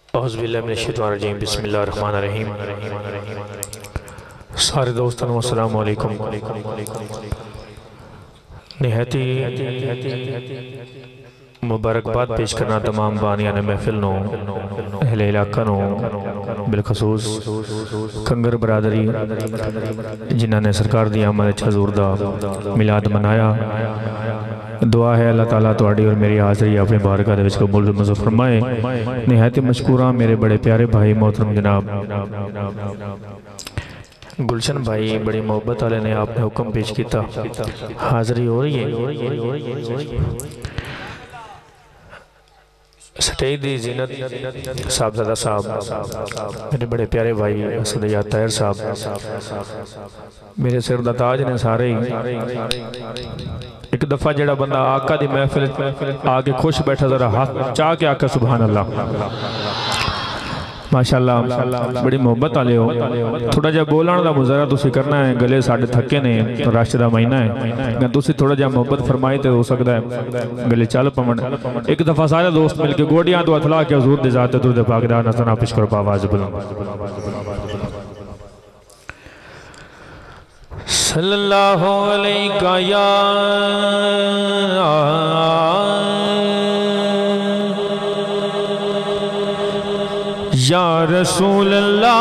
औज़ुबिल्लाहि बिस्मिल्लाहिर्रहमानिर्रहीम। सारे दोस्तों को अस्सलाम वालेकुम। निहायती मुबारकबाद पेश करना तमाम बानियान महफिल नो, अहले इलाका नो, बिलखसूस कंगर बरादरी जिन्होंने सरकार दी आमद हजूर दा मिलाद मनाया। दुआ है अल्लाह ताला तुहाडी और मेरी हाज़री अपनी बारगाह दे विच कबूल मंजूर फरमाए। निहायती मशकूरा मेरे बड़े प्यारे भाई मोहतरम जनाब गुलशन भाई बड़ी मोहब्बत वाले ने आपने हुक्म पेश किया, हाज़री हो रही है। स्टेज दी जीनत साहबजादा साहब, मेरे बड़े प्यारे भाई सदैया ताहिर साहब, मेरे सिर दा ताज ने सारे ही। एक दफ़ा जड़ा बंदा आका दी महफिल आके खुश बैठा जरा हाथ चाह के आका सुभान अल्लाह माशाअल्लाह, बड़ी मोहब्बत वाले हो। थोड़ा जा बोलने का मुजाहरा तुसी करना है, गले साढ़े थके ने, रश का महीना है, तुसी थोड़ा जा मोहब्बत फरमाई तो हो सकता है गले चल पवन। एक दफा सारे दोस्त मिलके गोडियां तो हथला के हुजूर दे जाते दुरूद पाक दा नज़राना पेश करो आवाज़ बुलंद। सल्लल्लाहु अलैका या रसूल अल्लाह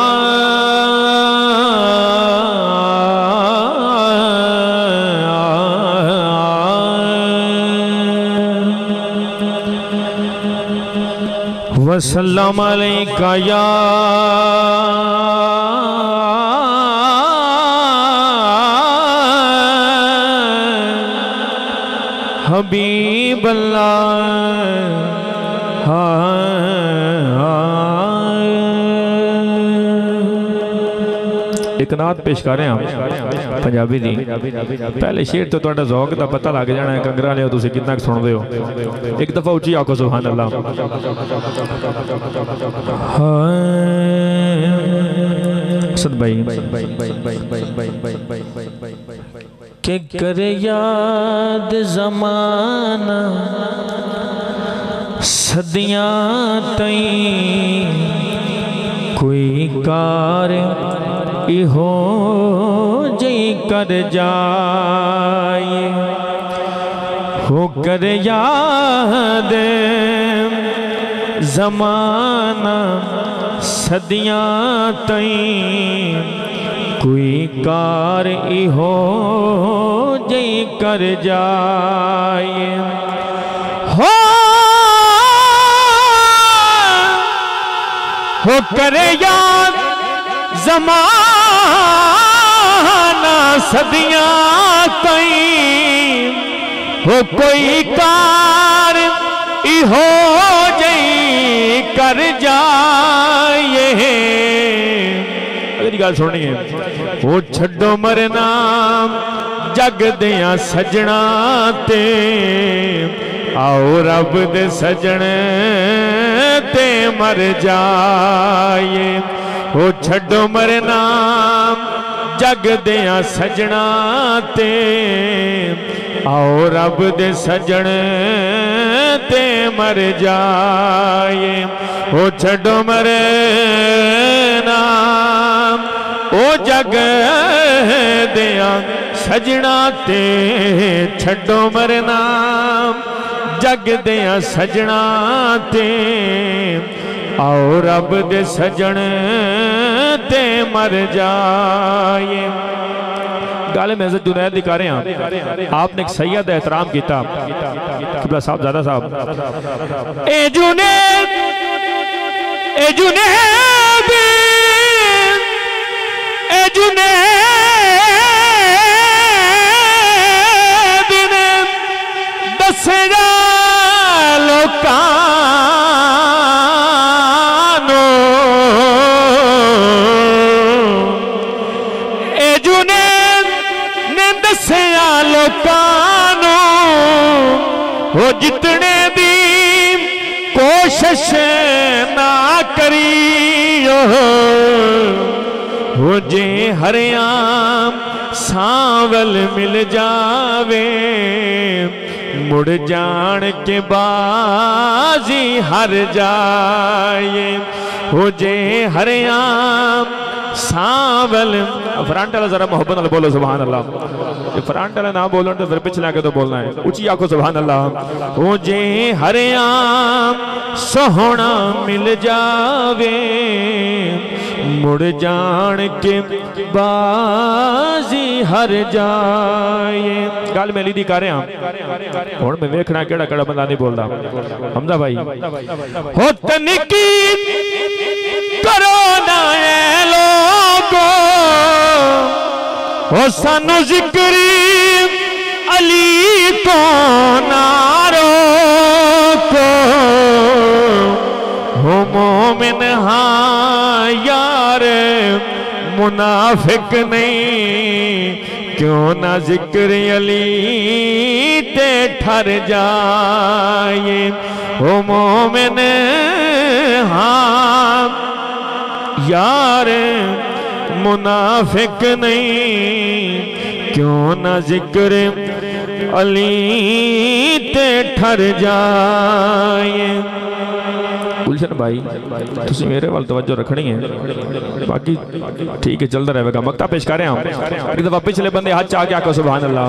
वसल्लम अलैका या हबीब अल्लाह। एक नात पेश कर रहे हैं पंजाबी दी। पहले शेर तो तुहाडा ज़ौक दा पता लग जाना है, कंगरा लियो तुसीं कितना सुनदे हो। एक दफ़ा उच्ची आखो सुभान अल्लाह। सद भाई के करे याद ज़माना सदियां तई, कोई कार इहो जई कर जाए, हो कर याद ज़माना सदियां तई, कोई कार इहो जई कर जाए, हो करे याद ज़माना सदियां तई, हो कोई कार इहो जई कर जाए। अगली गल सुननी है, वो छड्डो मरना जग दियां सजना ते, आओ रब दे सजन ते मर जाए। वो छड्डो मरना जग दियां सजना ते, आओ रब दे सजन ते मर जाए। वो छड्डो मरना ओ जग दियां सजना ते, छड्डो मरना जग दियां सजना ते, आओ रब दे सजन ते मर जाए। गल मैं जुनैद दी कर रहा, आपने एक सैयद का एहतराम किया, किबला साहब ज़ादा साहब। ए जुनैद ए जुनैद ए जुनैद ने दसना लोकां वो जितने दी कोशिश ना करियो, वो जे हरियाम सांवल मिल जावे, मुड़ जान के बाजी हर जाए हो जे हरियाम सावल। फ्रंट वाला जरा मोहब्बत वाला बोलो सुभान अल्लाह। फ्रंट वाला ना बोलो तो फिर पिछले आके तो बोलना है, ऊंची आंखों सुभान अल्लाह। हो जे हरियाम सोहना मिल जावे मुड़ जान के बाजी हर जाए। गल मेली दी कर रहा हुण मैं वेखना केड़ा केड़ा बंदा नहीं बोलता। हमजा भाई हो तनिकी करो ना ए लोगो हो सानू जिक्री अली तो नारो को हो मोमिन हाँ यार मुनाफिक नहीं क्यों ना जिक्र अली ते ठर जाए। हो मोमिन हाँ यार मुनाफिक नहीं क्यों ना जिक्र अली ते ठर जाए। गुलशन भाई तुसी मेरे वाल तवज्जो रखनी है, बाकी ठीक है चलता रहेगा। मक्ता पेश कर रहे हैं एक दफा पिछले बंदे हाथ चाह के आको सुभान अल्लाह।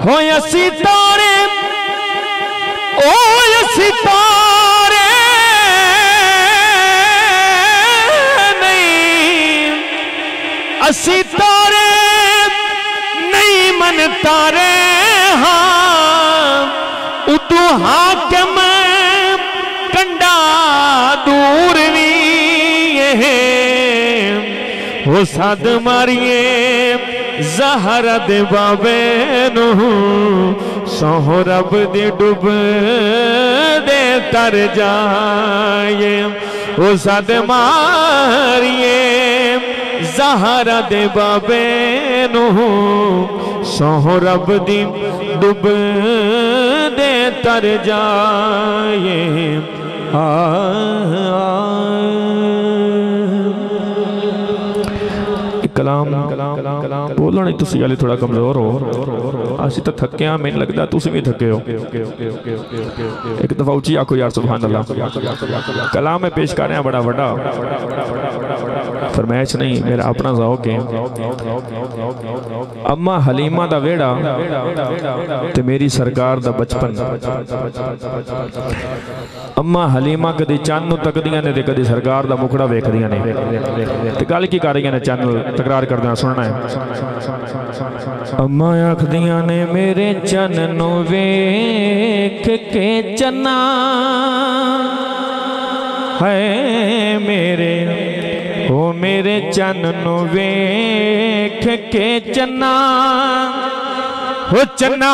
हो या सितारे ओ या सितारे नहीं सितारे नहीं मन तारे हाँ उदू हाकिम कंडा दूर भी वो सद मारिए जहरा दे बाबे नू सोहरब दे डुब दे तर जाए। वो सद मारिए जहरा दे बाबे नू सोहरब दी डुब दे तर जाए। कलाम बोलो नहीं तुसी वाले थोड़ा कमजोर हो, असी तो थके हाँ, मैंने लगता तुसी भी थके हो। एक दफा उची आखो यार सुभान अल्लाह। कलाम में पेश कर रहे हैं बड़ा बड़ा फरमाइश नहीं मेरा अपना ज़ौक़ है। अम्मा हलीमा दा वेड़ा ते मेरी सरकार दा बचपन। अम्मा हलीमा कदी चन्न तकदियां ने ते कदी सरकार दा मुखड़ा वेखदियां ने ते गल की कर रही ने चन्न तकरार कर देना सुनना है। अम्मा आखदियां ने मेरे चन्न नू वेख के चन्ना है मेरे ओ मेरे चन्न नू वेख के चन्ना हो चन्ना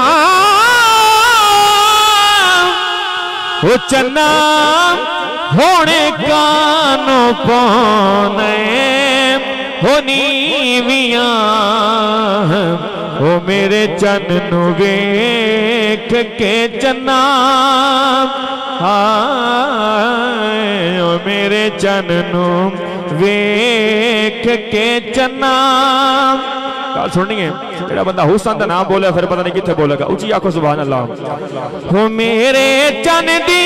हो चन्ना होने कानो पौने हो नीवियां ओ मेरे चन्न नू वेख के चन्ना हाय ओ मेरे चन्न नू वेख के चन्ना। गल सुनिए जेड़ा बंदा हुसन दा नाम बोले फिर पता नहीं किथे बोलेगा। उची आखो सुभान अल्लाह। हो मेरे चन्न दी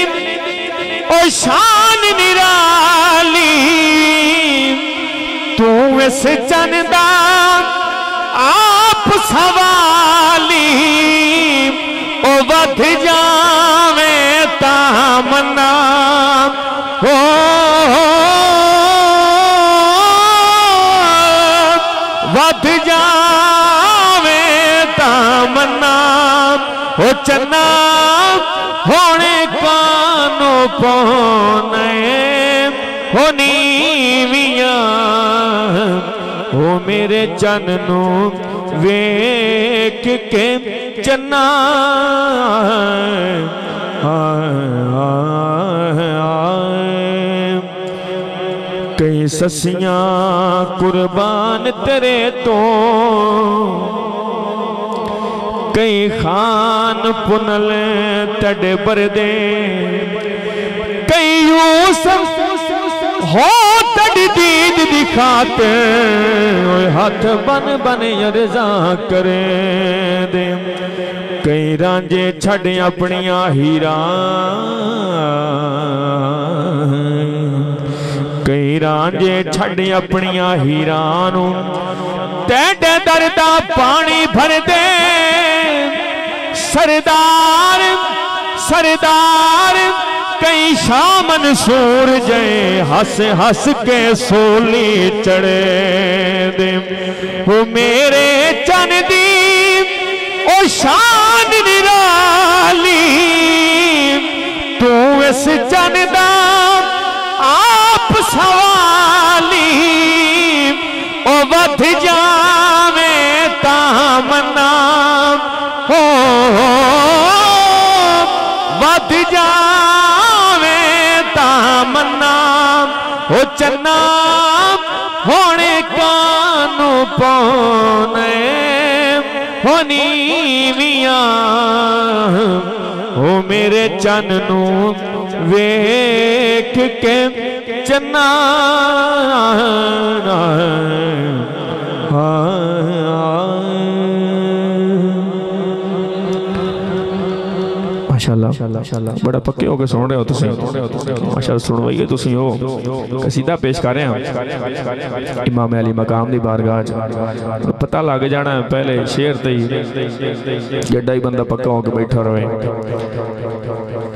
ओ शान निराली तू इस चन्न दा आप सवाली ओ वध जावे तामन्ना हो वध जावे तामन्ना हो चन्ना होने कानो पौने हो नीवियां हो मेरे चन्न नू वेख के चन्ना। कई ससियां कुर्बान तेरे तो कई खान पुनल तड़े बरदे कई यूसुफ हो तड़ी दीद दिखाते हाथ बन बन यरजा करे दे कई रांझे छड़ अपनिया हीरा, कई रांझे छड़ अपनिया हीरा नू तेरे दर दा पानी भर दे सरदार सरदार। कई शामन सूरज हस हस के सोली चढ़े दे, वो मेरे चन दी ओ शान निराली, तू इस चन दा आप सवाली। ओ वध जावे तामन्ना हो, वध जावे तामन्ना हो, चन्ना होने कानू पौने हो नीवियां। हो मेरे चन नू वेख के चन्ना माशाअल्लाह बड़ा पक्के होकर सुन रहे हो तुम, माशाअल्लाह सुनवाइए तुम हो। कसीदा पेश कर रहे हैं इमाम अली मकाम दी बारगाह च, पता लग जाना है पहले शेर ते ही जेड़ा ही बंदा पक्का होकर बैठा रहे।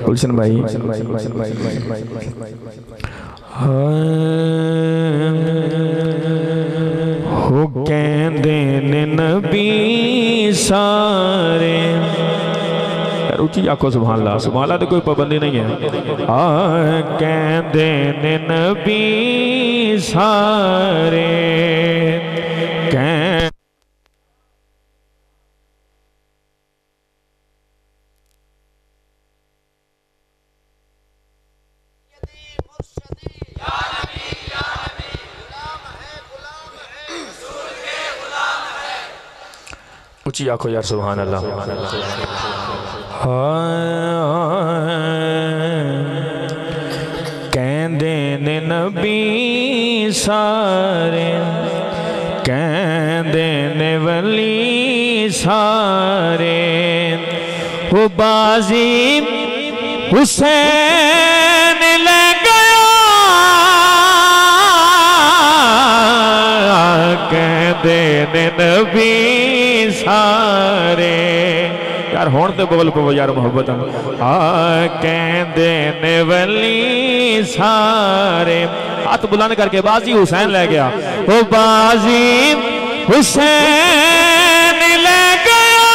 गुलशन भाई हो कहंदे ने नबी सारे, ऊंची आखो सुभान अल्लाह, सुभान अल्लाह तो कोई पाबंदी नहीं है। कहंदे ने नबी सारे कह ऊंची आखो यार सुभान अल्लाह। कहंदे ने नबी सारे, कहंदे ने वली सारे, वो बाजी हुसैन ले गया। कहंदे ने नबी सारे, यार होण ते बोल पवो यार मोहब्बत। कहंदे ने वली सारे, हाथ बुलंद करके बाजी हुसैन ले गया। वो बाजी हुसैन ले गया।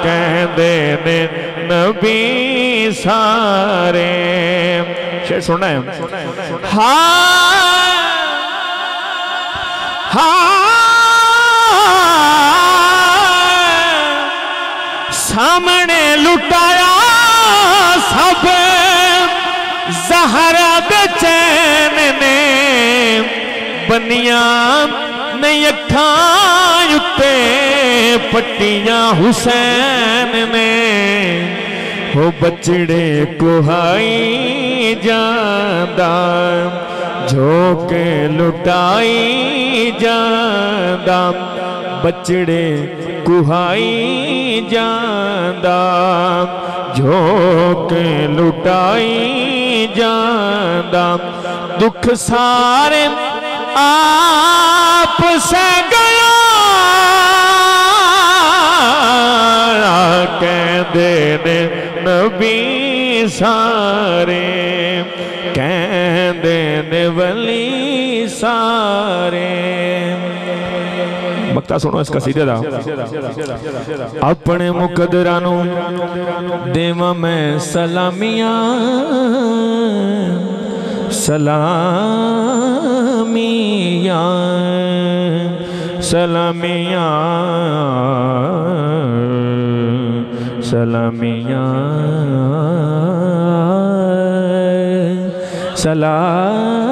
कहंदे ने नबी सारे, शेर सुनना है। सामने लुटाया सब ज़हरा दे चैन ने, बनिया नहीं अखां उत्ते पट्टियां हुसैन ने। हो बचड़े कुहाई जांदा, झोंके लुटाई जांदा, बचड़े कुहाई जांदा, झोंके लुटाई जांदा। दुख सारे आप से गया। कहंदे ने नबी सारे, कहंदे ने वली सारे। मक्ता सुनो इसका सीधे दा। अपने मुकदरा नू देवा मैं सलामियां, सलामियां, सलामियां, सलामियां, सलामियां।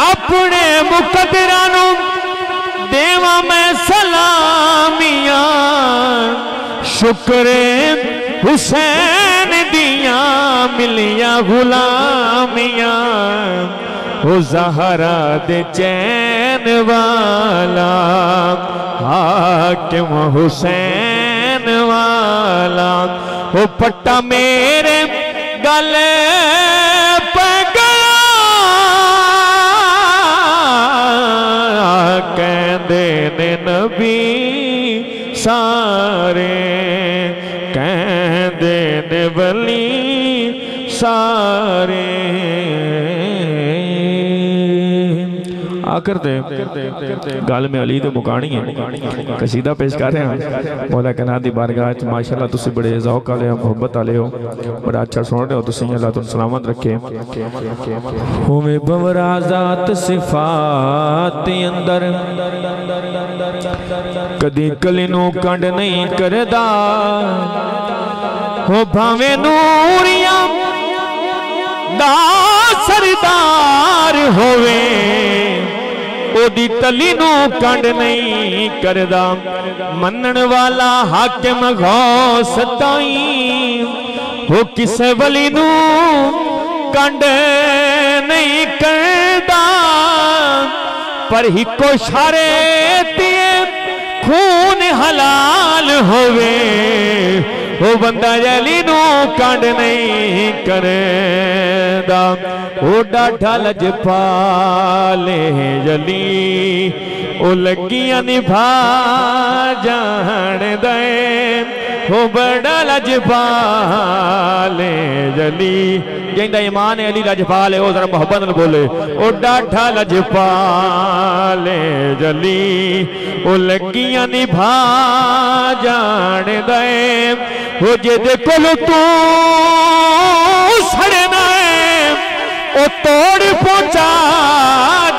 अपने मुकदरा नू देवा मैं सलामियां, शुक्र हुसैन दिया मिलिया गुलामियां ओ ज़हरा दे चैन वाला हाकिम हुसैन वाला ओ पट्टा मेरे गले पे गया कहंदे ने नबी सारे कहंदे ने वली सारे। आकर दे गल में अली तो मुकानी है कसीदा पेश कर रहे हैं मौला कायनात दी बारगाह च माशाअल्लाह तुसी बड़े ज़ौक वाले हो मोहब्बत वाले हो बड़ा अच्छा सुन रहे हो तुसी अल्लाह तुम सलामत रखे। हुमे बवरा ज़ात सिफात अंदर कदी कली नू कंड नहीं करदा हो भावे नूरिया दा सरदार होवे ओदी तली नू कंड नहीं करदा मनन वाला हाकिम गौस ताई हो किसे वली नू कंड नहीं करदा पर हिको शारे दिए खून हलाल होवे वो बंदा अली नू कंड नहीं करदा ओ डाढा लजपाले जली ओ लगियां निभा जान दे हो बड़ा लजपाले जली कहंदा ईमान अली लजपाल है ओ जरा मोहब्बत नाल बोले ओ डाढा लजपाले जली ओ लगियां निभा जान दे हो जे कोल तू सड़ना ओ तोड़ पहुंचा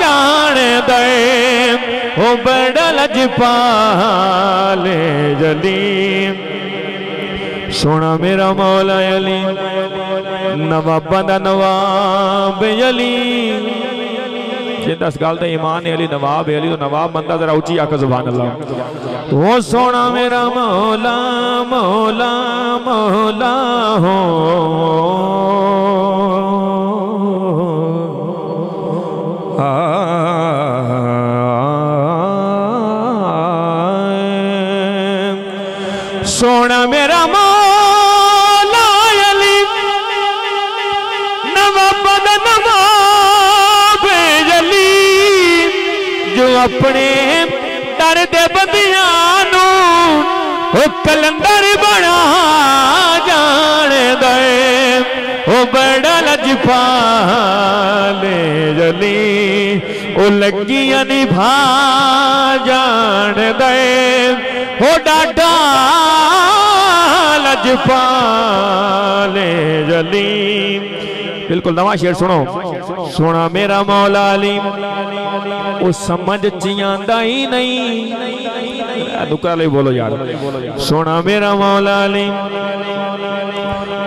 जान दे हो बड़ा लजपाले जली सोना मेरा मौला अली नवाबा दा नवाब अली दस गल तो ईमान अली नवाब अली तो नवाब बंदा जरा उची आकर सुभान अल्लाह। वो सोना मेरा मौला मौला मौला हो सोना मेरा मौला अली नवाब दा नवाब अली जो अपने दर दे बंदियां नू ओ कलंदर बना जान दे ओ बड़ा लजपाले जली ओ लगियां निभा जान दे हो डाढा लजपाले जली। बिल्कुल नवा शेर सुनो सोना मेरा मौला अली वो समझ चियांदा ही नहीं दुका ले बोलो यार सोना मेरा मौला अली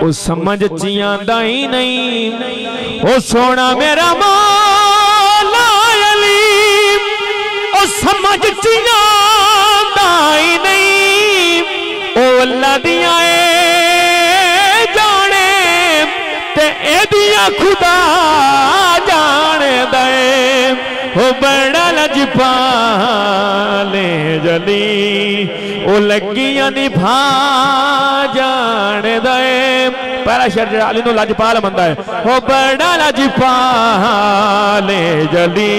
वो समझ चियांदा ही नहीं ओ सोना मेरा मौला अली वो समझ चियांदा ही नहीं ओ अल्लाह दिया जाने ते एदिया खुदा जान दे हो बड़ा लजपाले जली ओ लगियां निभा जान दे पहला शेर अली नू लजपाल बनता है हो बड़ा लजपाले जली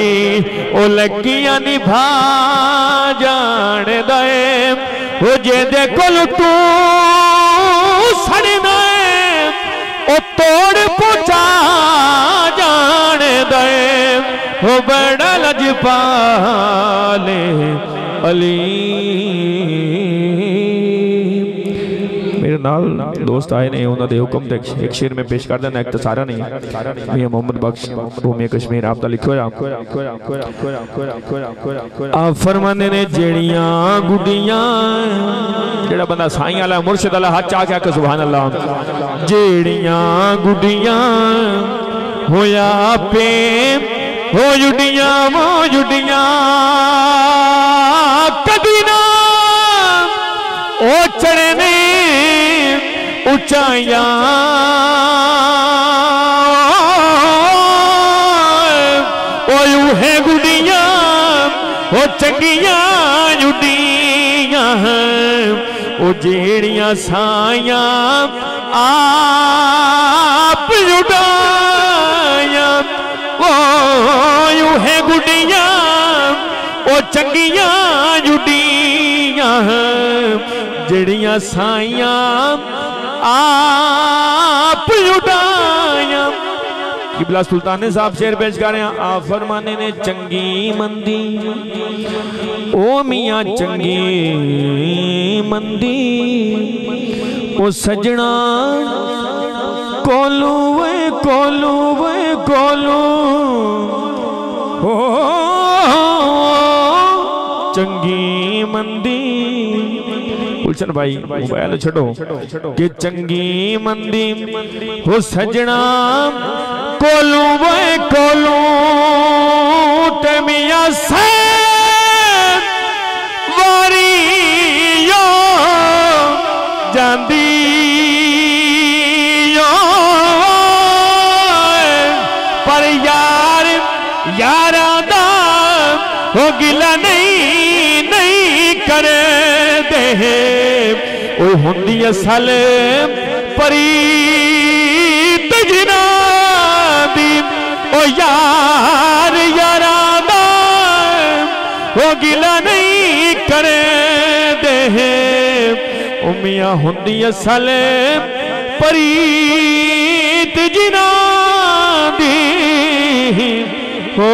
ओ लगियां निभा जान दे हो जे दे कोल तू सड़ना ओ तोड़ पहुंचा जान दे हो बड़ा लजपाले अली। मेरे नाल दोस्त आए ने उन्होंने हुक्म तक एक शेर में पेश कर देना एक तो सारा नहीं मियां मोहम्मद बख्श भूमि कश्मीर आप लिखो आप फरमाने ने जेड़ियां गुडियां जेड़ा बंदा साईं वाला मुर्शिद वाला हाथ चाह के सुभान अल्लाह जेड़ियां गुडियां होया पे हो जुडियां कदी ना ओ चढ़े नहीं सच्चाइयां है गुडियां ओ चंगियां जुडियां ओ जेड़ियां साइयां आप जुड़ाया ओ है गुडियां ओ चंगियां जुडियां जेड़ियां साइयां आप जुड़ाया। किबला सुल्तान साहब शेर पेश कर रहे हैं। आप फरमाने ने चंगी मंदी ओ मियां चंगी मंदी ओ सजना कोलू वे कोलू वे कोलू ओ चंगी मंदी। गुलशन भाई मोबाइल छड़ो कि चंगी मंदी हो सजना कोलू वे कोलू ते मियां से वारियो जांदी पर यार यारा दा हो गिला नहीं नहीं करे दे ओ हुंदी असल परीत जिना ओ यार यारा दा हो गिला नहीं करे दे ओ मियां हुंदी असल परीत जिना दी हो